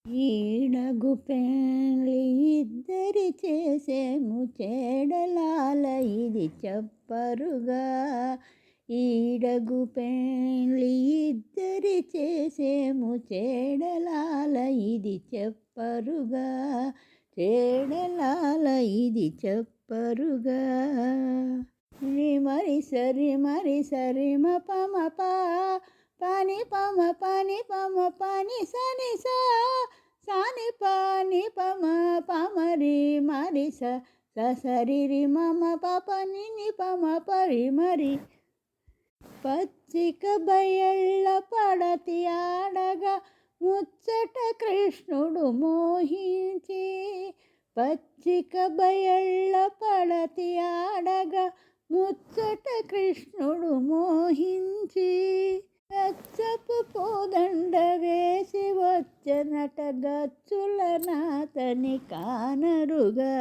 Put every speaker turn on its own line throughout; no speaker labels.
ఈడగు పెళ్ళి ఇద్దరి చేసేము చెడలాల ఇది చెప్పరుగా. ఈడగు పెళ్ళి ఇద్దరి చేసేము చెడలాల ఇది చెప్పరుగా. చెడలాల ఇది చెప్పరుగా. మరి సరి మ పమ పా పాని పమ పాని పమ పాని సని సా సాని పాని పమ పమరి మరి సరి రి మమ పప ని పమ పరి మరి. పచ్చిక బయళ్ళ పడతి ఆడగా ముచ్చట కృష్ణుడు మోహించి. పచ్చిక బయళ్ళ పడతి ఆడగా ముచ్చట కృష్ణుడు మోహించి. గచ్చపు పోదండ వేసి వచ్చనట గచ్చుల నాతని కానరుగా.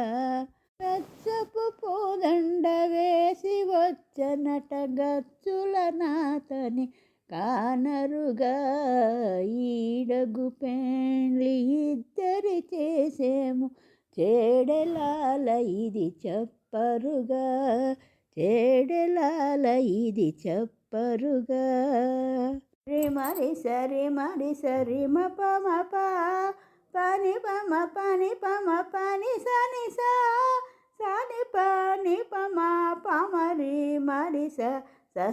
గచ్చపు పోదండ వేసి వచ్చనట గచ్చుల నాతని కానరుగా. ఈడగు పెళ్ళి ఇద్దరి చేసేము చెడలాల ఇది చెప్పరుగా. చెడలాల ఇది చెప్పరుగా. మరి సరి మ పమ పా పాని పమ పాని పమ పాని సని సా సాని పాని పమ పమరి మరి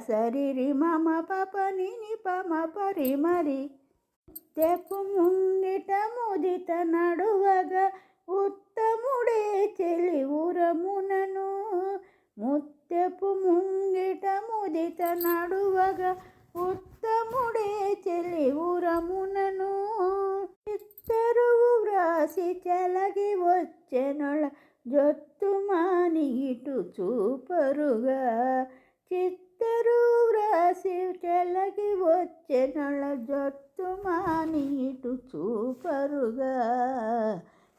సరి రి మమ పప ని పమ పరి మరి. తెపు ముంగిట ముదిత నడువగా ఉత్తముడే చెలి ఉరమునను. ముత్తెపు ముంగిట ముదిత నడువగా ఉత్తముడే చెలి ఉరమునను. చిత్తరు వ్రాసి చెలగి వచ్చెనొళ జొత్తు మాని ఇటు చూపరుగా. చిత్తరు వ్రాసి చెలగి వచ్చెనొళ జొత్తు మాని ఇటు చూపరుగా.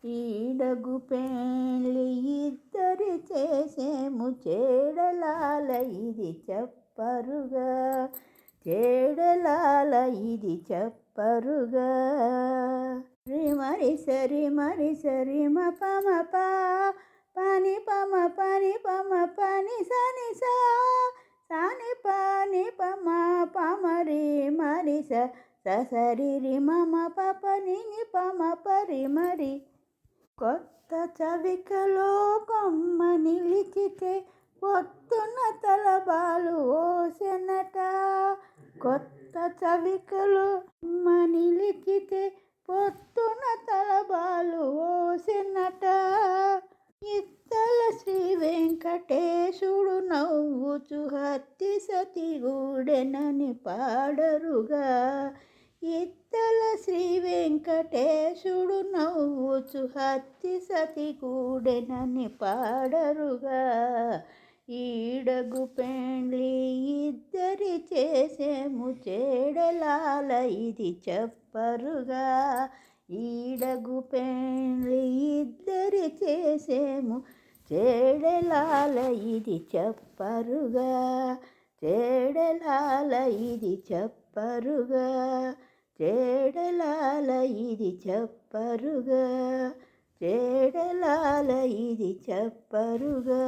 ఈడగు పెళ్ళి ఇద్దరి చేసేము చెడలాల ఇది చెప్పరుగా. చెడలాల ఇది చెప్పరుగా. మరి సరి మ పమ పా పాని పమ పాని పమ పాని సని సా సాని పాని పమ పమరి మరి సరి రి మమ పప ని పమ పరి మరి. కొత్త చవికలో కొమ్మ నిలిచితే పొత్తున తలబాలు ఓసెనట. కొత్త చవికలో కొమ్మ నిలిచితే పొత్తున తలబాలు ఓసెనట. ఇత్తల శ్రీ వెంకటేశుడు నవ్వుచు హత్తి సతి గూడెనని పాడరుగా. ఇత్తల శ్రీ వెంకటేశుడు నవ్వుచు హత్తి సతి గూడెనని పాడరుగా. ఈడగు పెళ్ళి ఇద్దరి చేసేము చెడలాల ఇది చెప్పరుగా. ఈడగు పెళ్ళి ఇద్దరి చేసేము చెడలాల ఇది చెప్పరుగా. చెడలాల ఇది చెప్పరుగా. చెడలాల ఇది చెప్పరుగా. చెడలాల ఇది చెప్పరుగా.